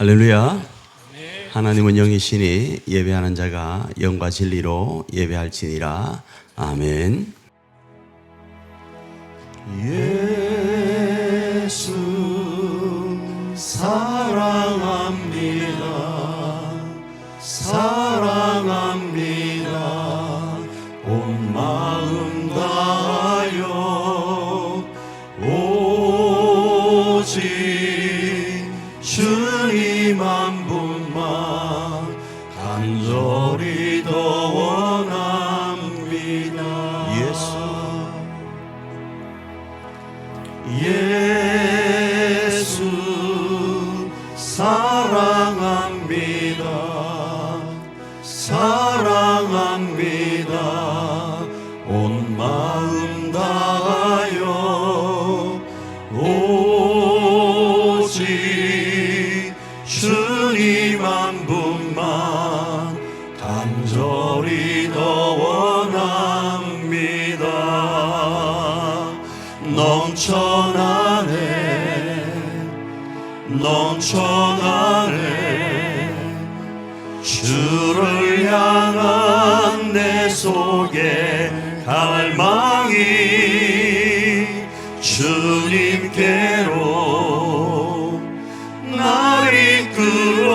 할렐루야. 하나님은 영이시니 예배하는 자가 영과 진리로 예배할지니라. 아멘. 예수 사랑합니다. 사랑합니다. 온 마음 다하여 오직 주님 한 분만 간절히 더 원합니다. 예수 사랑합니다. 사랑합니다. 온 마음 다하여 오직 주님 한 분만 간절히 더 원합니다. 넘쳐나네 주를 향한 내 속에 갈망이 주님께로 날 이끌어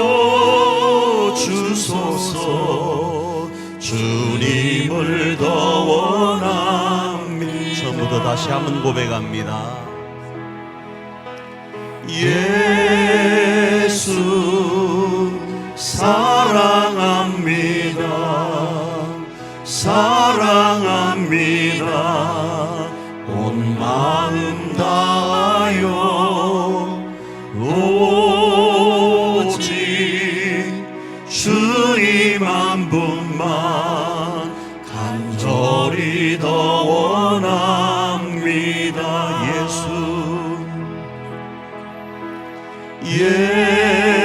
주소서. 주님을 더 원합니다. 처음부터 다시 한번 고백합니다. 예수 사랑합니다. 사랑합니다. 온 마음 다하여 오직 주님 한 분만 간절히 더 원합니다.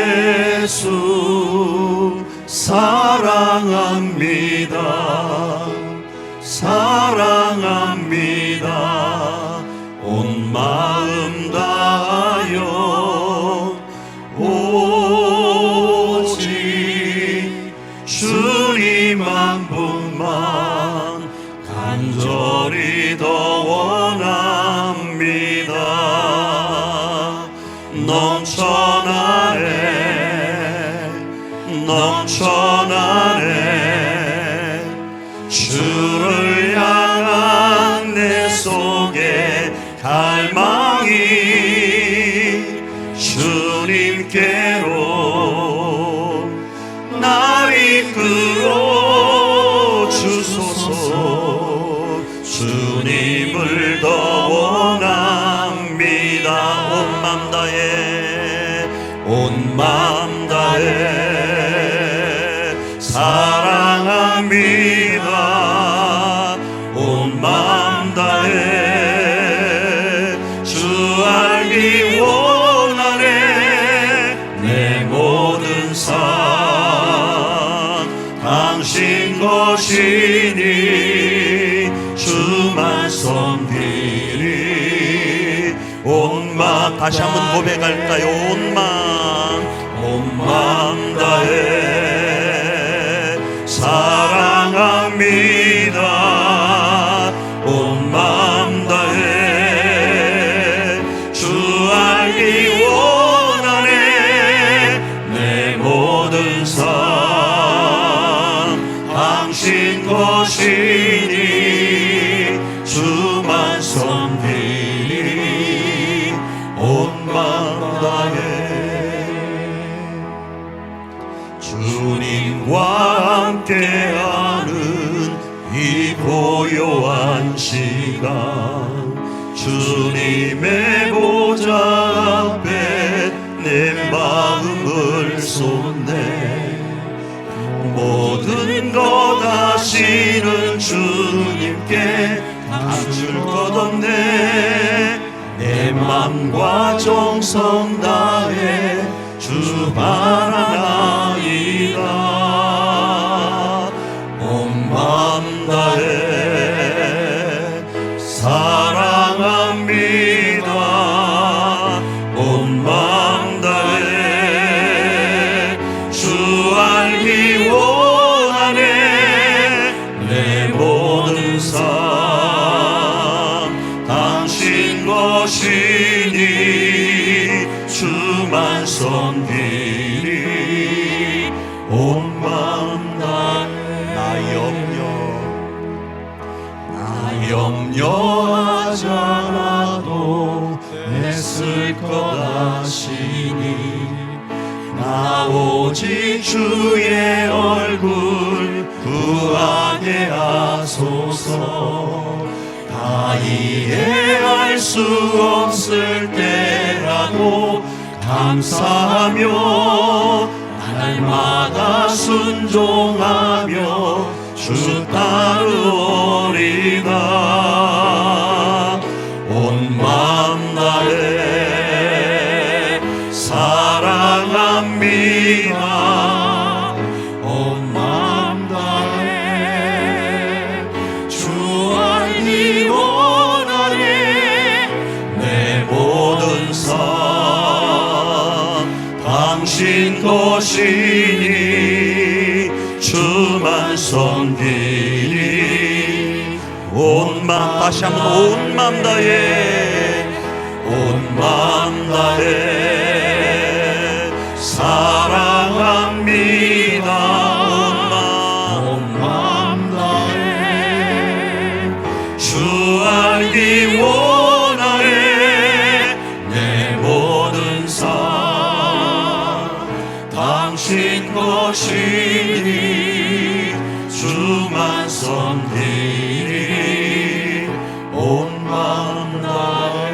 예수 사랑합니다. 사랑합니다. 온 마음 다하여 오직 주님 한 분만 간절히 더 원합니다. 넘쳐나네 주를 향한 내 속에 갈망이 주님께로 날 이끌어 주소서. 주님을 더 원합니다. 온 맘 다해 사랑합니다. 온 맘 다해 주 알기 원하네. 내 모든 삶 당신 것이니 주만 섬기리. 온 맘 다시 한번 고백할까요? 온 마음 다해 사랑합니다. 온 마음 다해 주 알기 원하네. 내 모든 삶 당신 것이니 주만 섬기리. 온 마음 다해 주님과 함께하는 이 고요한 시간 주님의 보좌 앞에 내 마음을 쏟네. 모든 것 아시는 주님께 감출 것 없네. 내 맘과 정성 다해 주 바라나이다. 온 마음 다해 사랑합니다. 온 마음 다해 주만 섬기리 온 마음 다해 나 염려하지 않아도 애쓸 것 하시니 나 오직 주의 얼굴 구하게 하소서 다 이해할 수 없을 때라도 감사하며 날마다 순종하며 주 따르오리다 온 마음 다해 사랑합니다 온 마음 다해 주 알기 원하네 내 모든 삶 당신 것이니 주만 섬기니 온 마음 다시 한번 온 마음 다해 온 마음 다해 사랑합니다 온 마음 다해 주 알기 원하네 내 모든 삶 당신 것이니 주만 섬기니 온 마음 다해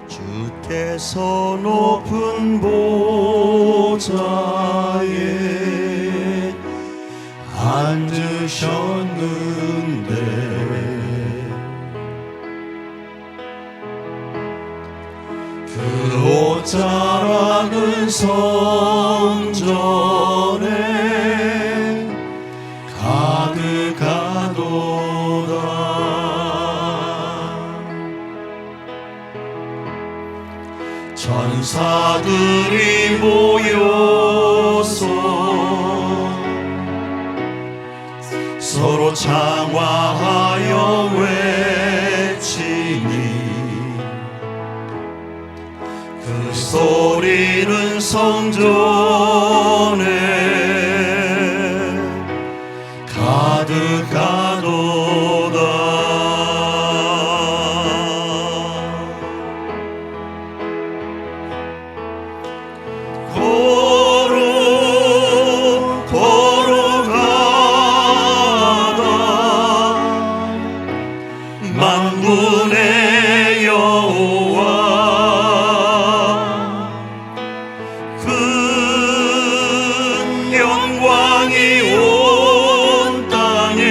주께서 높은 보좌에 앉으셨는데 그 옷자락은 성전에 가득하도다 천사들이 모여서 서로 장화하여 외치니 그 소리는 성전에 가득하도다 걸어가다 만군의 여호와 큰 영광이 온 땅에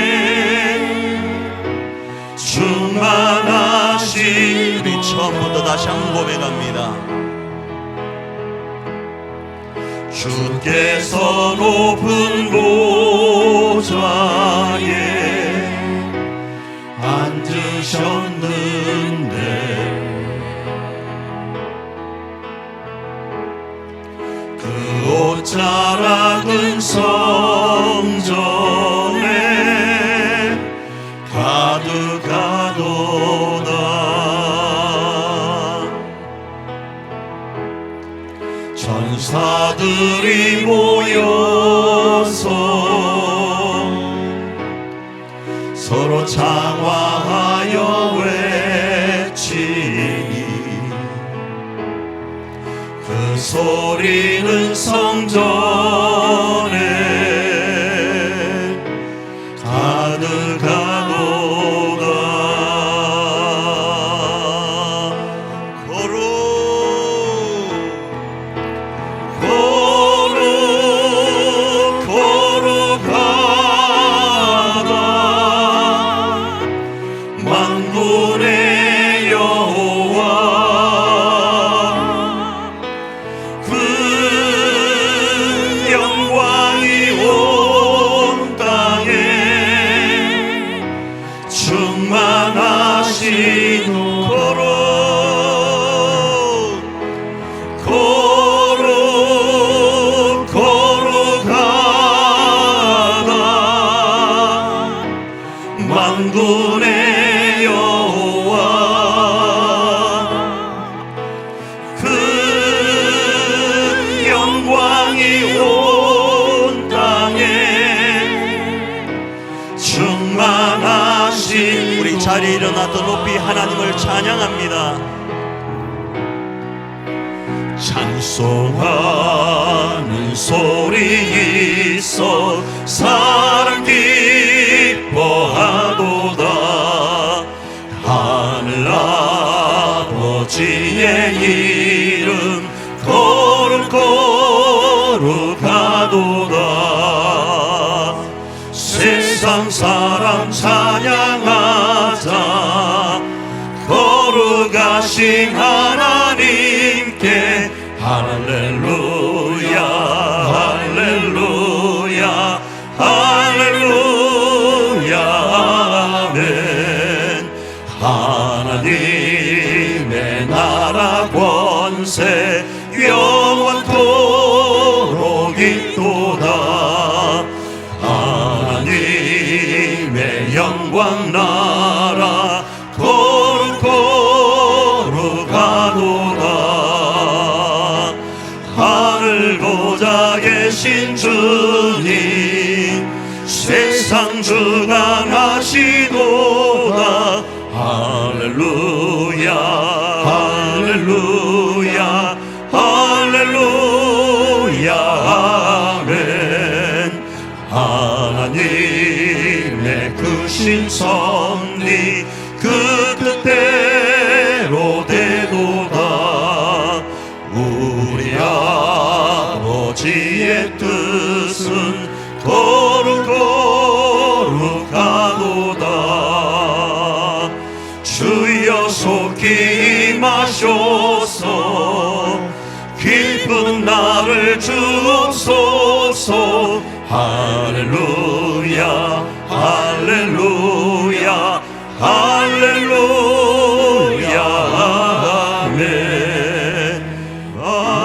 충만하신 우리 처음부터 다시 한번 고백합니다. 주께서 높은 보좌에 앉으셨는데 그 옷자락은 성전에 가득하도다 천사들이 모여서 서로 장화하여 외치니 그 소리는 성전에 가득하도다 만군의 여호와 큰 자리에 일어나 더 높이 하나님을 찬양합니다. 찬송하는 소리 있어 사랑 기뻐하도다. 하늘 아버지의 이름 거룩하도다. 세상 사람 찬양하자. 거룩하신 하나님께 할렐루야 할렐루야 할렐루야 아멘. 하나님의 나라 권세 영원토록 있도다. 하나님의 영광 나라 거룩하도다. 하늘 보좌 계신 주님 세상 주관하시도다. 할렐루야 할렐루야 할렐루야 아멘. 하나님의 크신 섭리 그 뜻대로 되도다. 우리 아버지의 뜻은 거룩하도다. 주여 속히 임하소서. 기쁜 나를 주옵소서. 할렐루야 할렐루야 할렐루야 아멘 아멘.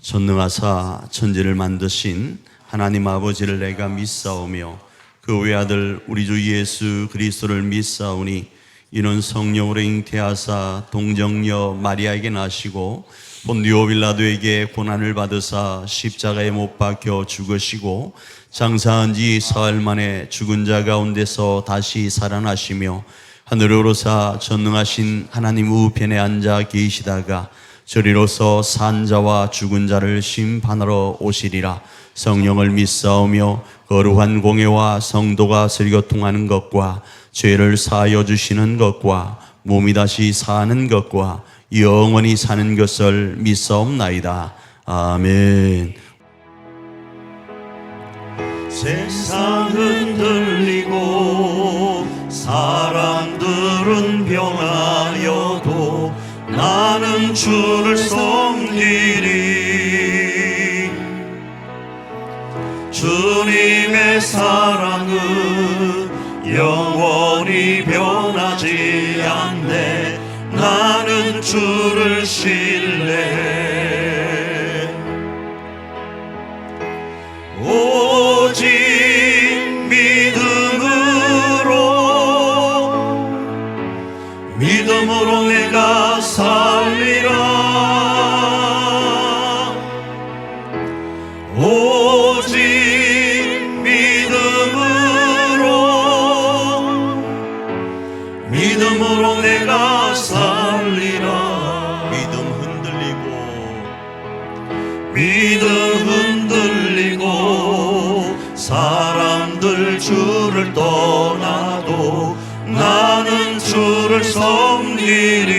전능하사 천지를 만드신 하나님 아버지를 내가 믿사오며 그 외아들 우리 주 예수 그리스도를 믿사오니 이는 성령으로 잉태하사 동정녀 마리아에게 나시고 본디오 빌라도에게 고난을 받으사 십자가에 못 박혀 죽으시고 장사한 지 사흘 만에 죽은 자 가운데서 다시 살아나시며 하늘에 오르사 전능하신 하나님 우편에 앉아 계시다가 저리로서 산 자와 죽은 자를 심판하러 오시리라. 성령을 믿사오며 거룩한 공예와 성도가 설교통하는 것과 죄를 사하여 주시는 것과 몸이 다시 사는 것과 영원히 사는 것을 믿사옵나이다. 아멘. 세상은 들리고 사람들은 변하여도 나는 주를 섬기리. 주님의 사랑은 영원히 변하지 않네. 나는 주를 신뢰해. 오직 믿음으로 내가 살리라. 오직 믿음으로 내가 살리라. 믿음 흔들리고 사람들 주를 떠나도 나는 주를 섬기리.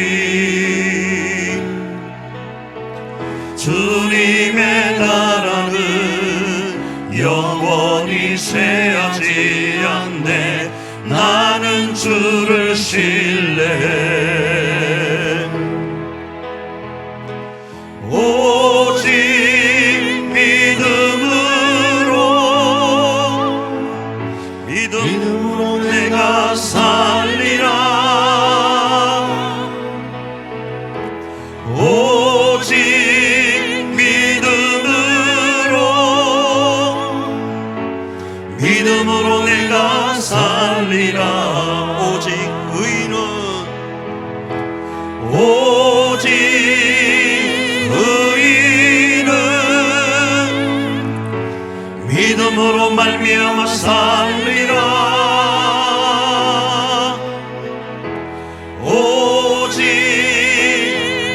주님의 나라는 영원히 쇠하지 않네. 나는 주를 신뢰해. 오직 믿음으로 내가 살리라. 오직 믿음으로 내가 살리라. 오직 의인은 말미암아 살리라. 오직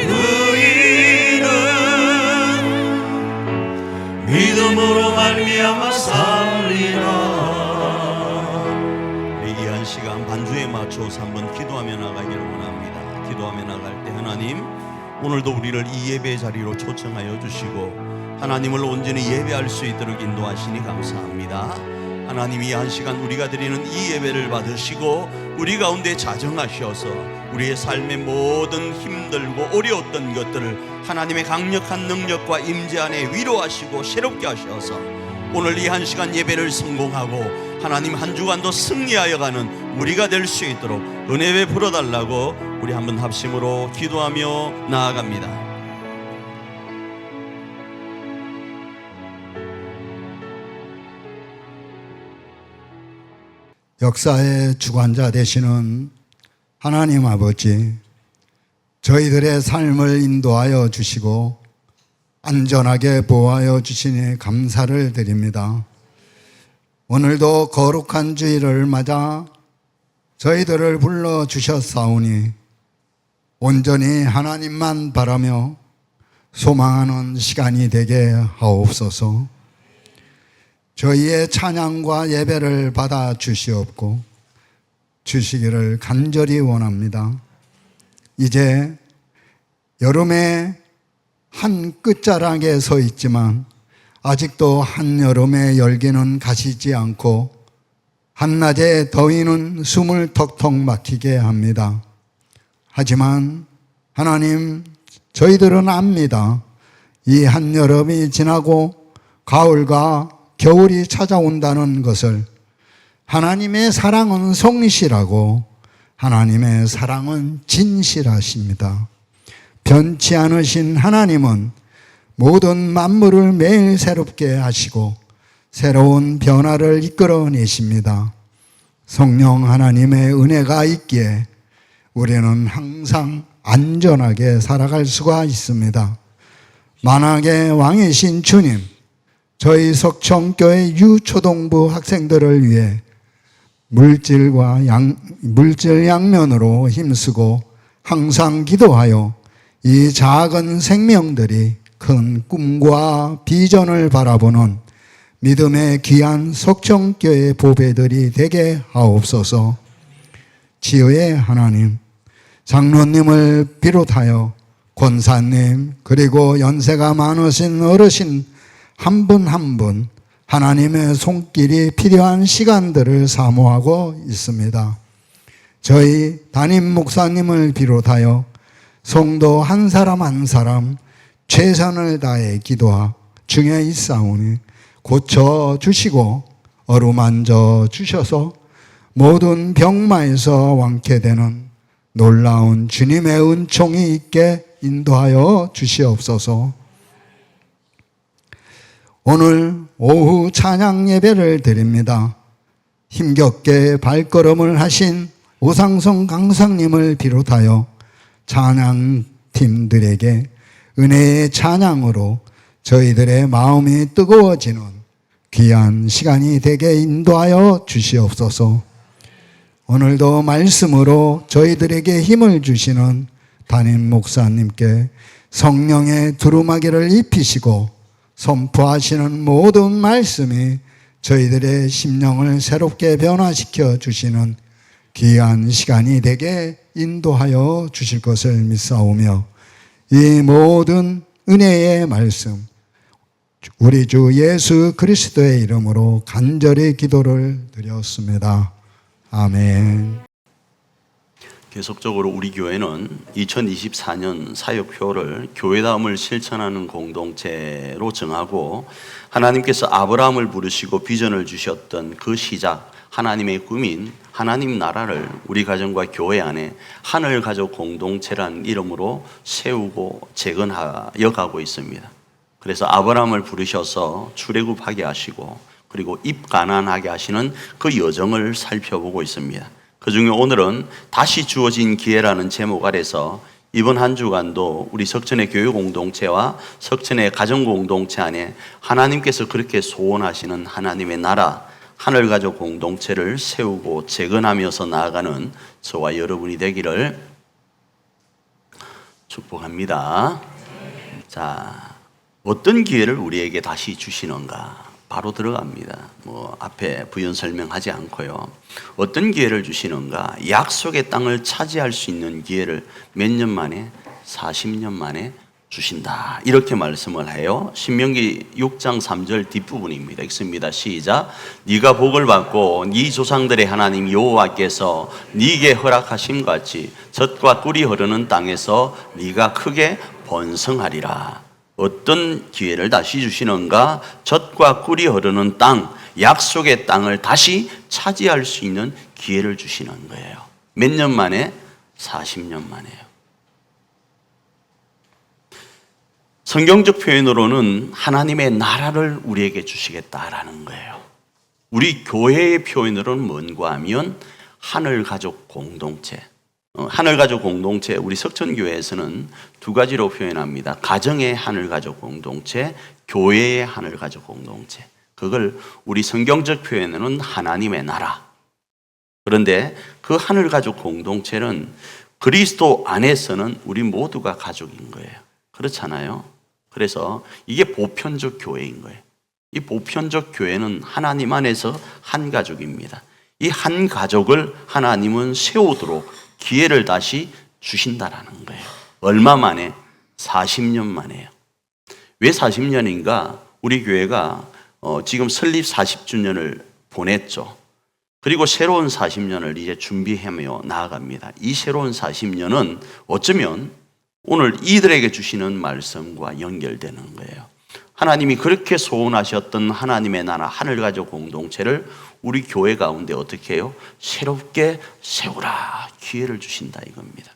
의인은 믿음으로 말미암아 살리라. 우리 이 한 시간 반주에 맞춰서 한번 기도하며 나가기를 원합니다. 기도하며 나갈 때 하나님, 오늘도 우리를 이 예배 자리로 초청하여 주시고 하나님을 온전히 예배할 수 있도록 인도하시니 감사합니다. 하나님, 이 한 시간 우리가 드리는 이 예배를 받으시고 우리 가운데 자정하셔서 우리의 삶의 모든 힘들고 어려웠던 것들을 하나님의 강력한 능력과 임재 안에 위로하시고 새롭게 하셔서 오늘 이 한 시간 예배를 성공하고 하나님 한 주간도 승리하여 가는 우리가 될 수 있도록 은혜 베풀어 달라고 우리 한번 합심으로 기도하며 나아갑니다. 역사의 주관자 되시는 하나님 아버지, 저희들의 삶을 인도하여 주시고 안전하게 보호하여 주시니 감사를 드립니다. 오늘도 거룩한 주일을 맞아 저희들을 불러주셨사오니 온전히 하나님만 바라며 소망하는 시간이 되게 하옵소서. 저희의 찬양과 예배를 받아 주시옵고 주시기를 간절히 원합니다. 이제 여름의 한 끝자락에 서 있지만 아직도 한여름의 열기는 가시지 않고 한낮의 더위는 숨을 턱턱 막히게 합니다. 하지만 하나님, 저희들은 압니다. 이 한여름이 지나고 가을과 겨울이 찾아온다는 것을. 하나님의 사랑은 성실하고 하나님의 사랑은 진실하십니다. 변치 않으신 하나님은 모든 만물을 매일 새롭게 하시고 새로운 변화를 이끌어내십니다. 성령 하나님의 은혜가 있기에 우리는 항상 안전하게 살아갈 수가 있습니다. 만왕의 왕이신 주님, 저희 석청교회 유초동부 학생들을 위해 물질 양면으로 힘쓰고 항상 기도하여 이 작은 생명들이 큰 꿈과 비전을 바라보는 믿음의 귀한 석청교회 보배들이 되게 하옵소서. 지혜의 하나님, 장로님을 비롯하여 권사님, 그리고 연세가 많으신 어르신 한 분 한 분 하나님의 손길이 필요한 시간들을 사모하고 있습니다. 저희 담임 목사님을 비롯하여 성도 한 사람 한 사람 최선을 다해 기도하 중에 있사오니 고쳐주시고 어루만져 주셔서 모든 병마에서 완쾌되는 놀라운 주님의 은총이 있게 인도하여 주시옵소서. 오늘 오후 찬양 예배를 드립니다. 힘겹게 발걸음을 하신 오상성 강사님을 비롯하여 찬양팀들에게 은혜의 찬양으로 저희들의 마음이 뜨거워지는 귀한 시간이 되게 인도하여 주시옵소서. 오늘도 말씀으로 저희들에게 힘을 주시는 담임 목사님께 성령의 두루마기를 입히시고 선포하시는 모든 말씀이 저희들의 심령을 새롭게 변화시켜 주시는 귀한 시간이 되게 인도하여 주실 것을 믿사오며 이 모든 은혜의 말씀 우리 주 예수 그리스도의 이름으로 간절히 기도를 드렸습니다. 아멘. 계속적으로 우리 교회는 2024년 사역표를 교회다움을 실천하는 공동체로 정하고 하나님께서 아브라함을 부르시고 비전을 주셨던 그 시작, 하나님의 꿈인 하나님 나라를 우리 가정과 교회 안에 하늘가족 공동체란 이름으로 세우고 재건하여 가고 있습니다. 그래서 아브라함을 부르셔서 출애굽하게 하시고 그리고 입가난하게 하시는 그 여정을 살펴보고 있습니다. 그 중에 오늘은 다시 주어진 기회라는 제목 아래서 이번 한 주간도 우리 석천의 교회 공동체와 석천의 가정 공동체 안에 하나님께서 그렇게 소원하시는 하나님의 나라, 하늘가족 공동체를 세우고 재건하면서 나아가는 저와 여러분이 되기를 축복합니다. 자, 어떤 기회를 우리에게 다시 주시는가? 바로 들어갑니다. 앞에 부연 설명하지 않고요. 어떤 기회를 주시는가? 약속의 땅을 차지할 수 있는 기회를 몇 년 만에? 40년 만에 주신다. 이렇게 말씀을 해요. 신명기 6장 3절 뒷부분입니다. 읽습니다. 시작. 네가 복을 받고 네 조상들의 하나님 여호와께서 네게 허락하심 같이 젖과 꿀이 흐르는 땅에서 네가 크게 번성하리라. 어떤 기회를 다시 주시는가? 젖과 꿀이 흐르는 땅, 약속의 땅을 다시 차지할 수 있는 기회를 주시는 거예요. 몇 년 만에? 40년 만에요. 성경적 표현으로는 하나님의 나라를 우리에게 주시겠다라는 거예요. 우리 교회의 표현으로는 뭔가 하면 하늘가족 공동체. 하늘가족 공동체, 우리 석천교회에서는 두 가지로 표현합니다. 가정의 하늘가족 공동체, 교회의 하늘가족 공동체. 그걸 우리 성경적 표현으로는 하나님의 나라. 그런데 그 하늘가족 공동체는 그리스도 안에서는 우리 모두가 가족인 거예요. 그렇잖아요. 그래서 이게 보편적 교회인 거예요. 이 보편적 교회는 하나님 안에서 한 가족입니다. 이 한 가족을 하나님은 세우도록 기회를 다시 주신다라는 거예요. 얼마 만에? 40년 만에요. 왜 40년인가? 우리 교회가 지금 설립 40주년을 보냈죠. 그리고 새로운 40년을 이제 준비하며 나아갑니다. 이 새로운 40년은 어쩌면 오늘 이들에게 주시는 말씀과 연결되는 거예요. 하나님이 그렇게 소원하셨던 하나님의 나라 하늘가족 공동체를 우리 교회 가운데 어떻게 해요? 새롭게 세우라. 기회를 주신다 이겁니다.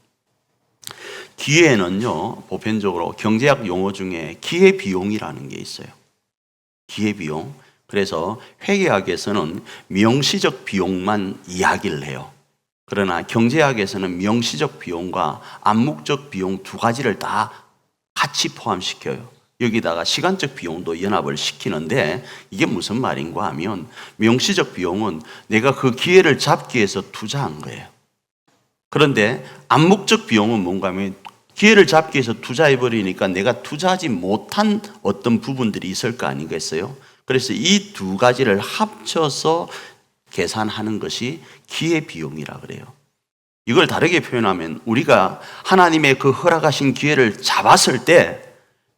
기회는요, 보편적으로 경제학 용어 중에 기회비용이라는 게 있어요. 기회비용. 그래서 회계학에서는 명시적 비용만 이야기를 해요. 그러나 경제학에서는 명시적 비용과 암묵적 비용 두 가지를 다 같이 포함시켜요. 여기다가 시간적 비용도 연합을 시키는데 이게 무슨 말인가 하면 명시적 비용은 내가 그 기회를 잡기 위해서 투자한 거예요. 그런데 암묵적 비용은 뭔가 하면 기회를 잡기 위해서 투자해버리니까 내가 투자하지 못한 어떤 부분들이 있을 거 아니겠어요? 그래서 이 두 가지를 합쳐서 계산하는 것이 기회비용이라 그래요. 이걸 다르게 표현하면 우리가 하나님의 그 허락하신 기회를 잡았을 때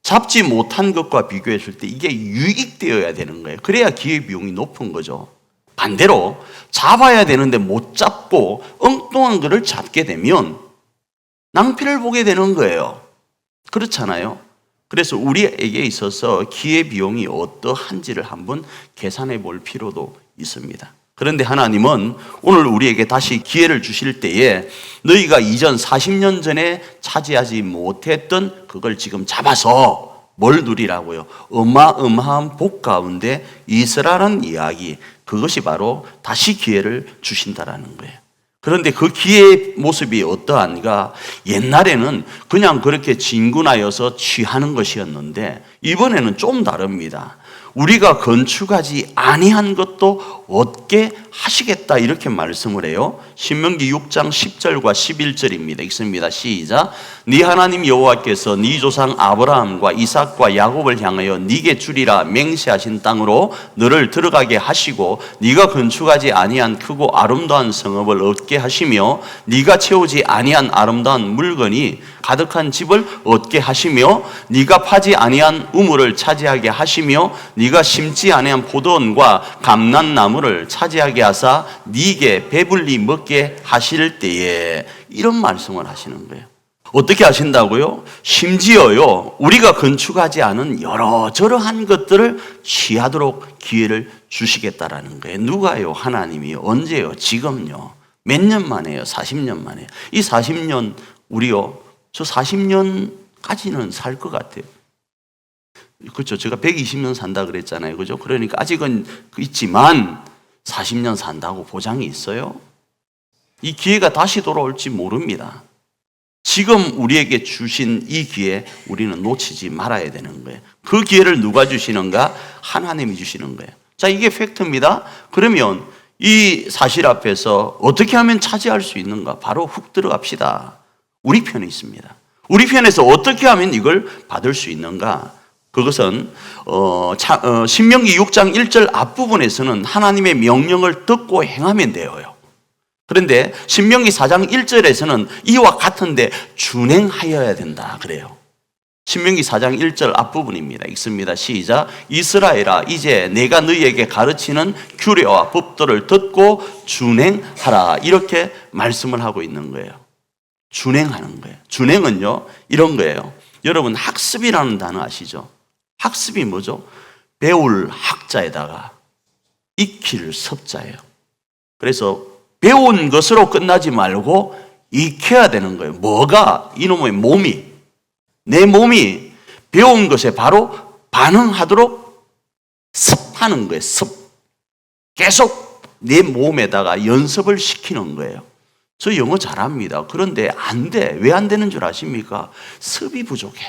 잡지 못한 것과 비교했을 때 이게 유익되어야 되는 거예요. 그래야 기회비용이 높은 거죠. 반대로 잡아야 되는데 못 잡고 엉뚱한 것을 잡게 되면 낭피를 보게 되는 거예요. 그렇잖아요. 그래서 우리에게 있어서 기회비용이 어떠한지를 한번 계산해 볼 필요도 있습니다. 그런데 하나님은 오늘 우리에게 다시 기회를 주실 때에 너희가 이전 40년 전에 차지하지 못했던 그걸 지금 잡아서 뭘 누리라고요? 어마어마한 복 가운데 있으라는 이야기. 그것이 바로 다시 기회를 주신다라는 거예요. 그런데 그 기회의 모습이 어떠한가? 옛날에는 그냥 그렇게 진군하여서 취하는 것이었는데 이번에는 좀 다릅니다. 우리가 건축하지 아니한 것도 얻게 하시겠다 이렇게 말씀을 해요. 신명기 6장 10절과 11절입니다. 읽습니다. 시작. 네 하나님 여호와께서 네 조상 아브라함과 이삭과 야곱을 향하여 네게 주리라 맹세하신 땅으로 너를 들어가게 하시고 네가 건축하지 아니한 크고 아름다운 성읍을 얻게 하시며 네가 채우지 아니한 아름다운 물건이 가득한 집을 얻게 하시며 네가 파지 아니한 우물을 차지하게 하시며 네가 심지 아니한 포도원과 감람나무를 차지하게 하사 네게 배불리 먹게 하실 때에 이런 말씀을 하시는 거예요. 어떻게 하신다고요? 심지어요 우리가 건축하지 않은 여러저러한 것들을 취하도록 기회를 주시겠다라는 거예요. 누가요? 하나님이요. 언제요? 지금요. 몇 년 만에요? 40년 만에요. 이 40년 우리요 저 40년까지는 살 것 같아요. 그렇죠. 제가 120년 산다 그랬잖아요. 그죠? 그러니까 아직은 있지만 40년 산다고 보장이 있어요? 이 기회가 다시 돌아올지 모릅니다. 지금 우리에게 주신 이 기회 우리는 놓치지 말아야 되는 거예요. 그 기회를 누가 주시는가? 하나님이 주시는 거예요. 자, 이게 팩트입니다. 그러면 이 사실 앞에서 어떻게 하면 차지할 수 있는가? 바로 훅 들어갑시다. 우리 편에 있습니다. 우리 편에서 어떻게 하면 이걸 받을 수 있는가? 그것은 신명기 6장 1절 앞부분에서는 하나님의 명령을 듣고 행하면 되어요. 그런데 신명기 4장 1절에서는 이와 같은데 준행하여야 된다 그래요. 신명기 4장 1절 앞부분입니다. 읽습니다. 시작. 이스라엘아, 이제 내가 너희에게 가르치는 규례와 법도를 듣고 준행하라. 이렇게 말씀을 하고 있는 거예요. 준행하는 거예요. 준행은요, 이런 거예요. 여러분, 학습이라는 단어 아시죠? 학습이 뭐죠? 배울 학자에다가 익힐 섭자예요. 그래서 배운 것으로 끝나지 말고 익혀야 되는 거예요. 뭐가? 이놈의 몸이, 내 몸이 배운 것에 바로 반응하도록 습하는 거예요. 습. 계속 내 몸에다가 연습을 시키는 거예요. 저 영어 잘합니다. 그런데 안 돼. 왜 안 되는 줄 아십니까? 습이 부족해.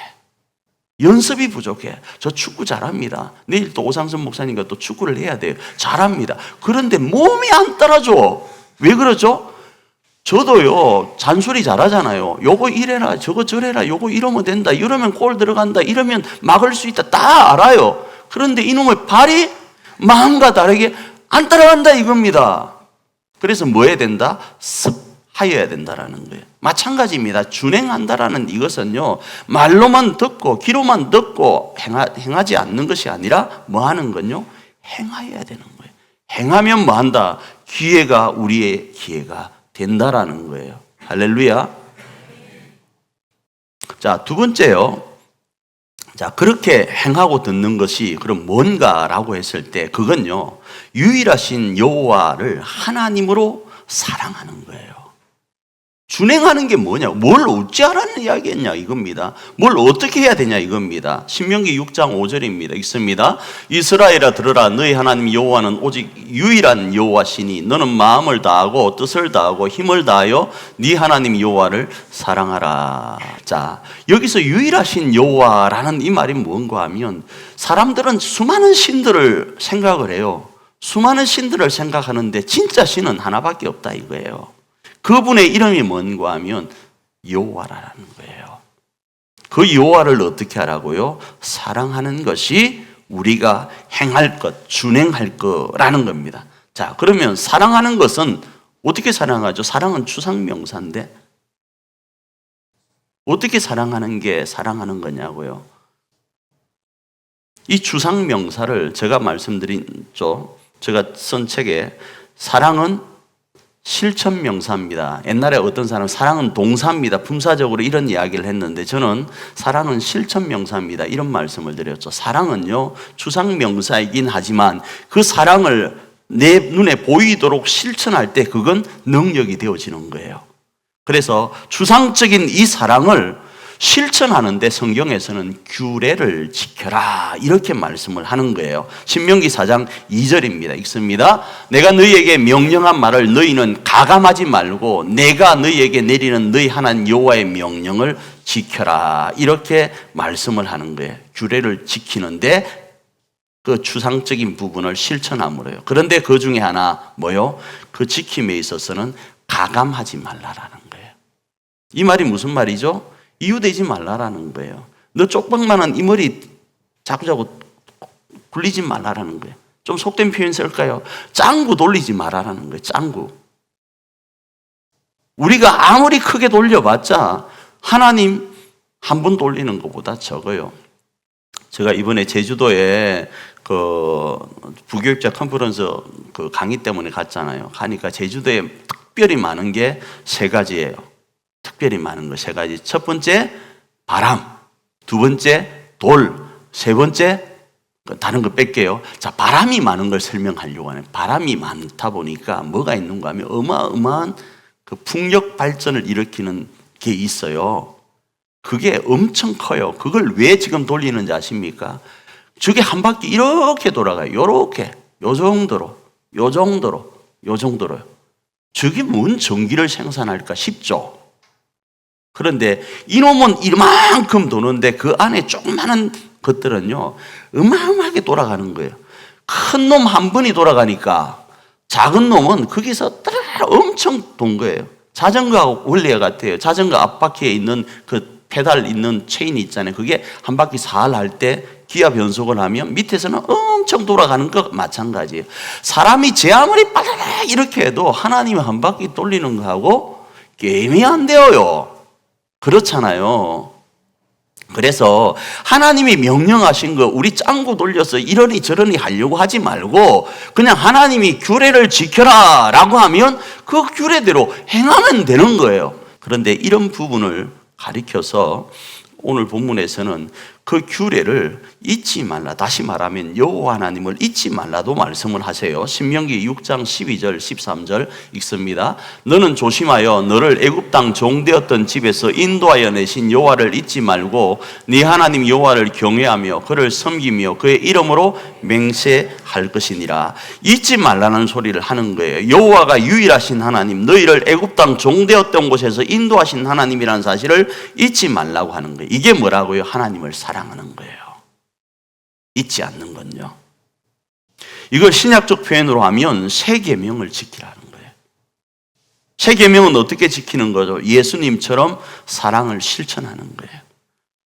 연습이 부족해. 저 축구 잘합니다. 내일 또 오상선 목사님과 또 축구를 해야 돼요. 잘합니다. 그런데 몸이 안 따라줘. 왜 그러죠? 저도요, 잔소리 잘하잖아요. 요거 이래라, 저거 저래라, 요거 이러면 된다, 이러면 골 들어간다, 이러면 막을 수 있다, 다 알아요. 그런데 이놈의 발이 마음과 다르게 안 따라간다 이겁니다. 그래서 뭐 해야 된다? 습하여야 된다라는 거예요. 마찬가지입니다. 준행한다라는 이것은요, 말로만 듣고 귀로만 듣고 행하지 않는 것이 아니라 뭐 하는 건요? 행하여야 되는 거예요. 행하면 뭐 한다? 기회가 우리의 기회가 된다라는 거예요. 할렐루야. 자, 두 번째요. 자, 그렇게 행하고 듣는 것이 그럼 뭔가라고 했을 때 그건요, 유일하신 여호와를 하나님으로 사랑하는 거예요. 준행하는 게 뭐냐? 뭘 어찌하라는 이야기였냐 이겁니다. 뭘 어떻게 해야 되냐 이겁니다. 신명기 6장 5절입니다. 읽습니다. 이스라엘아 들으라. 너희 하나님 여호와는 오직 유일한 여호와시니 너는 마음을 다하고 뜻을 다하고 힘을 다하여 네 하나님 여호와를 사랑하라. 자, 여기서 유일하신 여호와라는 이 말이 뭔가 하면 사람들은 수많은 신들을 생각을 해요. 수많은 신들을 생각하는데 진짜 신은 하나밖에 없다 이거예요. 그분의 이름이 뭔가 하면 여호와라는 거예요. 그 여호와를 어떻게 하라고요? 사랑하는 것이 우리가 행할 것, 준행할 거라는 겁니다. 자, 그러면 사랑하는 것은 어떻게 사랑하죠? 사랑은 추상명사인데 어떻게 사랑하는 게 사랑하는 거냐고요? 이 추상명사를 제가 말씀드렸죠. 제가 쓴 책에 사랑은 실천명사입니다. 옛날에 어떤 사람은 사랑은 동사입니다. 품사적으로 이런 이야기를 했는데 저는 사랑은 실천명사입니다. 이런 말씀을 드렸죠. 사랑은요, 추상명사이긴 하지만 그 사랑을 내 눈에 보이도록 실천할 때 그건 능력이 되어지는 거예요. 그래서 추상적인 이 사랑을 실천하는데 성경에서는 규례를 지켜라 이렇게 말씀을 하는 거예요. 신명기 4장 2절입니다. 읽습니다. 내가 너희에게 명령한 말을 너희는 가감하지 말고 내가 너희에게 내리는 너희 하나님 여호와의 명령을 지켜라 이렇게 말씀을 하는 거예요. 규례를 지키는데 그 추상적인 부분을 실천함으로요. 그런데 그 중에 하나 뭐요? 그 지킴에 있어서는 가감하지 말라라는 거예요. 이 말이 무슨 말이죠? 이유되지 말라라는 거예요. 너 쪽방만한 이 머리 자꾸자꾸 굴리지 말라라는 거예요. 좀 속된 표현 쓸까요? 짱구 돌리지 말라라는 거예요. 짱구. 우리가 아무리 크게 돌려봤자 하나님 한 번 돌리는 것보다 적어요. 제가 이번에 제주도에 그 부교육자 컨퍼런스 그 강의 때문에 갔잖아요. 가니까 제주도에 특별히 많은 게 세 가지예요. 특별히 많은 거 세 가지. 첫 번째 바람, 두 번째 돌, 세 번째 다른 거 뺄게요. 자, 바람이 많은 걸 설명하려고 하네요. 바람이 많다 보니까 뭐가 있는가 하면 어마어마한 그 풍력 발전을 일으키는 게 있어요. 그게 엄청 커요. 그걸 왜 지금 돌리는지 아십니까? 저게 한 바퀴 이렇게 돌아가요. 요렇게, 요 정도로, 요 정도로, 요 정도로요. 저게 뭔 전기를 생산할까 싶죠. 그런데 이놈은 이만큼 도는데 그 안에 조그마한 것들은요 어마어마하게 돌아가는 거예요. 큰 놈 한 번이 돌아가니까 작은 놈은 거기서 엄청 돈 거예요. 자전거 원리와 같아요. 자전거 앞바퀴에 있는 그 페달 있는 체인이 있잖아요. 그게 한 바퀴 살 할 때 기아 변속을 하면 밑에서는 엄청 돌아가는 것 마찬가지예요. 사람이 제 아무리 빠르게 이렇게 해도 하나님이 한 바퀴 돌리는 거하고 게임이 안 돼요. 그렇잖아요. 그래서 하나님이 명령하신 거 우리 짱구 돌려서 이러니 저러니 하려고 하지 말고 그냥 하나님이 규례를 지켜라 라고 하면 그 규례대로 행하면 되는 거예요. 그런데 이런 부분을 가리켜서 오늘 본문에서는 그 규례를 잊지 말라. 다시 말하면 여호와 하나님을 잊지 말라도 말씀을 하세요. 신명기 6장 12절 13절 읽습니다. 너는 조심하여 너를 애굽 땅 종되었던 집에서 인도하여 내신 여호와를 잊지 말고 네 하나님 여호와를 경외하며 그를 섬기며 그의 이름으로 맹세할 것이니라. 잊지 말라는 소리를 하는 거예요. 여호와가 유일하신 하나님, 너희를 애굽 땅 종되었던 곳에서 인도하신 하나님이라는 사실을 잊지 말라고 하는 거예요. 이게 뭐라고요? 하나님을 사랑하는 거예요. 잊지 않는 건요. 이걸 신약적 표현으로 하면 새 계명을 지키라는 거예요. 새 계명은 어떻게 지키는 거죠? 예수님처럼 사랑을 실천하는 거예요.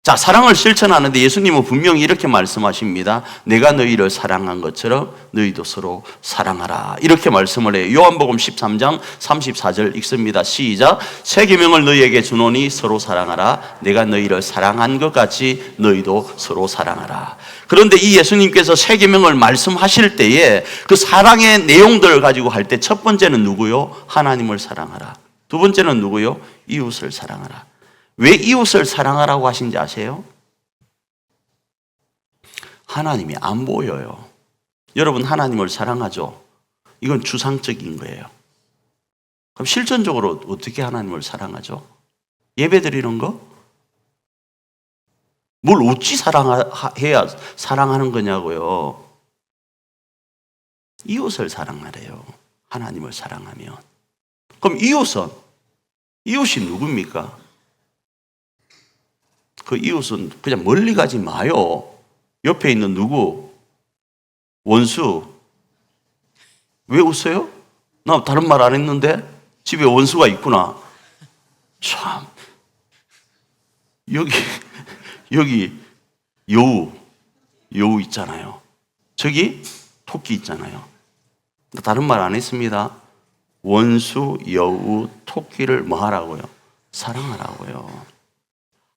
자, 사랑을 실천하는데 예수님은 분명히 이렇게 말씀하십니다. 내가 너희를 사랑한 것처럼 너희도 서로 사랑하라. 이렇게 말씀을 해요. 요한복음 13장 34절 읽습니다. 시작. 새 계명을 너희에게 주노니 서로 사랑하라. 내가 너희를 사랑한 것 같이 너희도 서로 사랑하라. 그런데 이 예수님께서 새 계명을 말씀하실 때에 그 사랑의 내용들을 가지고 할 때 첫 번째는 누구요? 하나님을 사랑하라. 두 번째는 누구요? 이웃을 사랑하라. 왜 이웃을 사랑하라고 하신지 아세요? 하나님이 안 보여요. 여러분 하나님을 사랑하죠? 이건 주상적인 거예요. 그럼 실전적으로 어떻게 하나님을 사랑하죠? 예배 드리는 거? 뭘 어찌 사랑해야 사랑하는 거냐고요. 이웃을 사랑하래요. 하나님을 사랑하면. 그럼 이웃이 누굽니까? 그 이웃은 그냥 멀리 가지 마요. 옆에 있는 누구? 원수. 왜 웃어요? 나 다른 말 안 했는데? 집에 원수가 있구나. 참. 여기 여우 있잖아요. 저기 토끼 있잖아요. 다른 말 안 했습니다. 원수, 여우, 토끼를 뭐 하라고요? 사랑하라고요.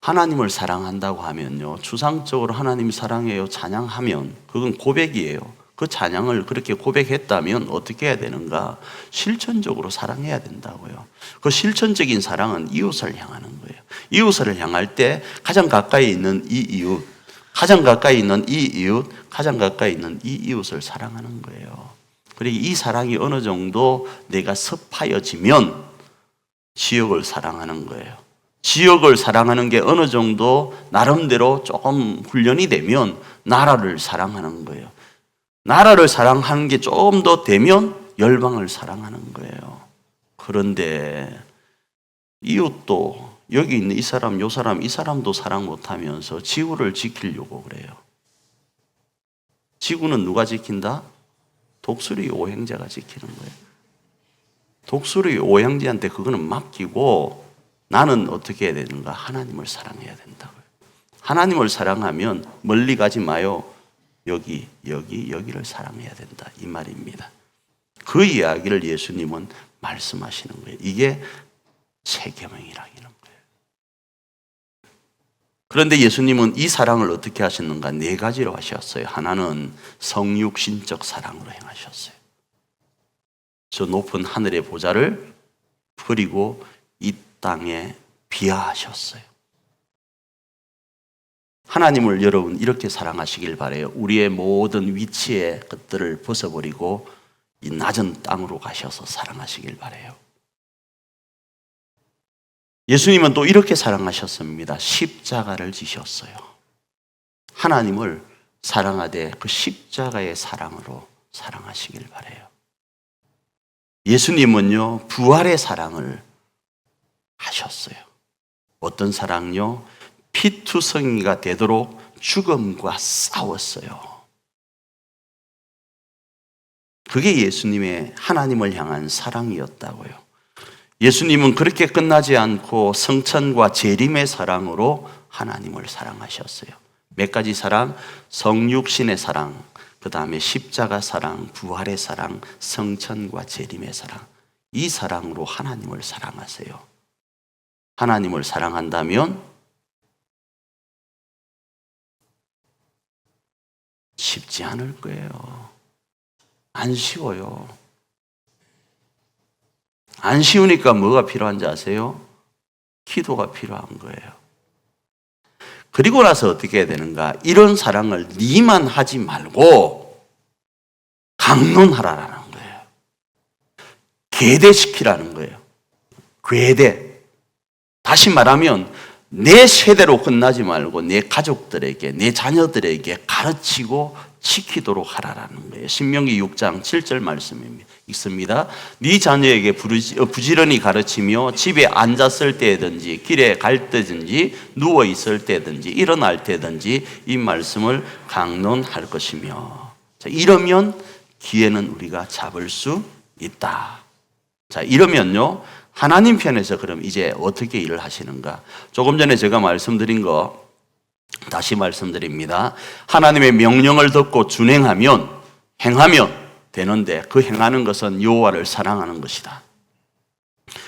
하나님을 사랑한다고 하면요, 주상적으로 하나님 사랑해요 찬양하면 그건 고백이에요. 그 찬양을 그렇게 고백했다면 어떻게 해야 되는가? 실천적으로 사랑해야 된다고요. 그 실천적인 사랑은 이웃을 향하는 거예요. 이웃을 향할 때 가장 가까이 있는 이 이웃, 가장 가까이 있는 이 이웃, 가장 가까이 있는 이 이웃을 사랑하는 거예요. 그리고 이 사랑이 어느 정도 내가 습하여지면 지역을 사랑하는 거예요. 지역을 사랑하는 게 어느 정도 나름대로 조금 훈련이 되면 나라를 사랑하는 거예요. 나라를 사랑하는 게 조금 더 되면 열방을 사랑하는 거예요. 그런데 이웃도 여기 있는 이 사람, 요 사람, 이 사람도 사랑 못하면서 지구를 지키려고 그래요. 지구는 누가 지킨다? 독수리 오행제가 지키는 거예요. 독수리 오행제한테 그거는 맡기고 나는 어떻게 해야 되는가? 하나님을 사랑해야 된다고요. 하나님을 사랑하면 멀리 가지 마요. 여기를 사랑해야 된다. 이 말입니다. 그 이야기를 예수님은 말씀하시는 거예요. 이게 새 계명이라는 거예요. 그런데 예수님은 이 사랑을 어떻게 하셨는가? 네 가지로 하셨어요. 하나는 성육신적 사랑으로 행하셨어요. 저 높은 하늘의 보좌를 버리고 이 땅에 비하하셨어요. 하나님을 여러분 이렇게 사랑하시길 바라요. 우리의 모든 위치의 것들을 벗어버리고 이 낮은 땅으로 가셔서 사랑하시길 바라요. 예수님은 또 이렇게 사랑하셨습니다. 십자가를 지셨어요. 하나님을 사랑하되 그 십자가의 사랑으로 사랑하시길 바라요. 예수님은요, 부활의 사랑을 하셨어요. 어떤 사랑요? 피투성이가 되도록 죽음과 싸웠어요. 그게 예수님의 하나님을 향한 사랑이었다고요. 예수님은 그렇게 끝나지 않고 성천과 재림의 사랑으로 하나님을 사랑하셨어요. 몇 가지 사랑? 성육신의 사랑, 그 다음에 십자가 사랑, 부활의 사랑, 성천과 재림의 사랑. 이 사랑으로 하나님을 사랑하세요. 하나님을 사랑한다면 쉽지 않을 거예요. 안 쉬워요. 안 쉬우니까 뭐가 필요한지 아세요? 기도가 필요한 거예요. 그리고 나서 어떻게 해야 되는가? 이런 사랑을 니만 하지 말고 강론하라라는 거예요. 계대시키라는 거예요. 궤대. 다시 말하면 내 세대로 끝나지 말고 내 가족들에게, 내 자녀들에게 가르치고 지키도록 하라라는 거예요. 신명기 6장 7절 말씀입니다. 읽습니다. 네 자녀에게 부지런히 가르치며 집에 앉았을 때든지 길에 갈 때든지 누워 있을 때든지 일어날 때든지 이 말씀을 강론할 것이며, 자, 이러면 기회는 우리가 잡을 수 있다. 자, 이러면요, 하나님 편에서 그럼 이제 어떻게 일을 하시는가? 조금 전에 제가 말씀드린 거 다시 말씀드립니다. 하나님의 명령을 듣고 준행하면, 행하면 되는데, 그 행하는 것은 여호와를 사랑하는 것이다.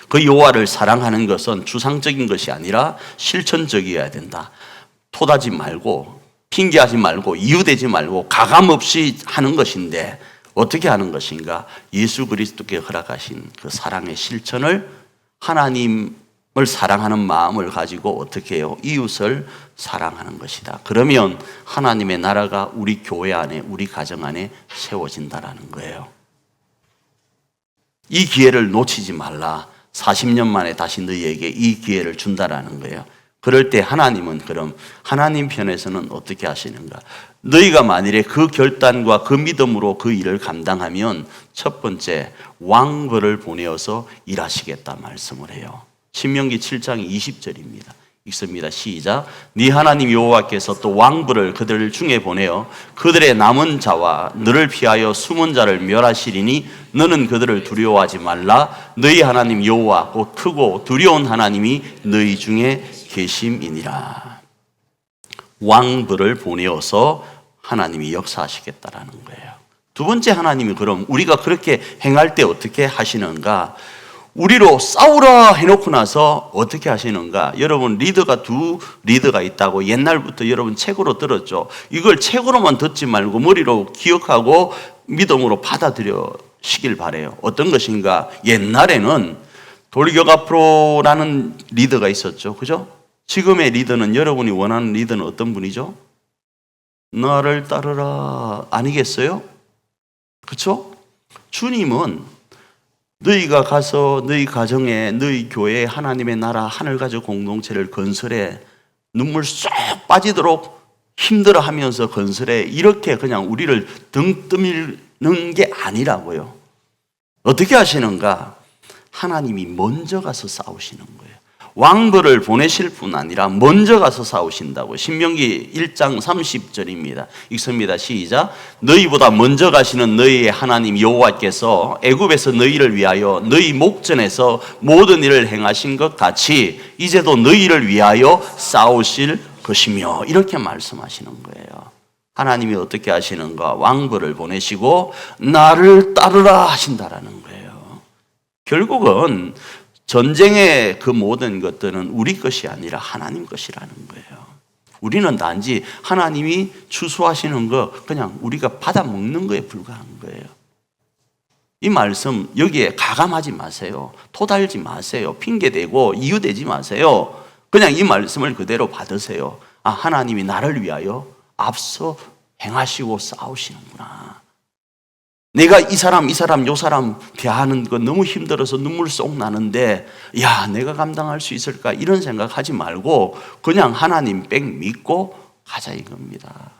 그 여호와를 사랑하는 것은 주상적인 것이 아니라 실천적이어야 된다. 토다지 말고, 핑계하지 말고, 이유되지 말고 가감 없이 하는 것인데, 어떻게 하는 것인가? 예수 그리스도께 허락하신 그 사랑의 실천을, 하나님을 사랑하는 마음을 가지고 어떻게 해요? 이웃을 사랑하는 것이다. 그러면 하나님의 나라가 우리 교회 안에, 우리 가정 안에 세워진다라는 거예요. 이 기회를 놓치지 말라. 40년 만에 다시 너희에게 이 기회를 준다라는 거예요. 그럴 때 하나님은 그럼 하나님 편에서는 어떻게 하시는가? 너희가 만일에 그 결단과 그 믿음으로 그 일을 감당하면 첫 번째 왕벌을 보내어서 일하시겠다 말씀을 해요. 신명기 7장 20절입니다. 읽습니다. 시작. 네 하나님 여호와께서 또 왕벌을 그들 중에 보내어 그들의 남은 자와 너를 피하여 숨은 자를 멸하시리니 너는 그들을 두려워하지 말라. 너희 하나님 여호와 곧 크고 두려운 하나님이 너희 중에 계심이니라. 왕벌을 보내어서 하나님이 역사하시겠다라는 거예요. 두 번째, 하나님이 그럼 우리가 그렇게 행할 때 어떻게 하시는가? 우리로 싸우라 해놓고 나서 어떻게 하시는가? 여러분, 두 리더가 있다고 옛날부터 여러분 책으로 들었죠. 이걸 책으로만 듣지 말고 머리로 기억하고 믿음으로 받아들여시길 바래요. 어떤 것인가? 옛날에는 돌격앞으로라는 리더가 있었죠. 그죠? 지금의 리더는, 여러분이 원하는 리더는 어떤 분이죠? 나를 따르라 아니겠어요? 그렇죠? 주님은 너희가 가서 너희 가정에, 너희 교회에 하나님의 나라 하늘가족 공동체를 건설해, 눈물 쏙 빠지도록 힘들어하면서 건설해, 이렇게 그냥 우리를 등 떠밀는 게 아니라고요. 어떻게 하시는가? 하나님이 먼저 가서 싸우시는 거예요. 왕벌을 보내실 뿐 아니라 먼저 가서 싸우신다고. 신명기 1장 30절입니다. 읽습니다. 시작. 너희보다 먼저 가시는 너희의 하나님 여호와께서 애굽에서 너희를 위하여 너희 목전에서 모든 일을 행하신 것 같이 이제도 너희를 위하여 싸우실 것이며, 이렇게 말씀하시는 거예요. 하나님이 어떻게 하시는가? 왕벌을 보내시고 나를 따르라 하신다라는 거예요. 결국은 전쟁의 그 모든 것들은 우리 것이 아니라 하나님 것이라는 거예요. 우리는 단지 하나님이 추수하시는 거 그냥 우리가 받아 먹는 거에 불과한 거예요. 이 말씀 여기에 가감하지 마세요. 토달지 마세요. 핑계대고 이유대지 마세요. 그냥 이 말씀을 그대로 받으세요. 아, 하나님이 나를 위하여 앞서 행하시고 싸우시는구나. 내가 이 사람 요 사람 대하는 거 너무 힘들어서 눈물 쏙 나는데, 야, 내가 감당할 수 있을까? 이런 생각하지 말고 그냥 하나님 백 믿고 가자 이겁니다.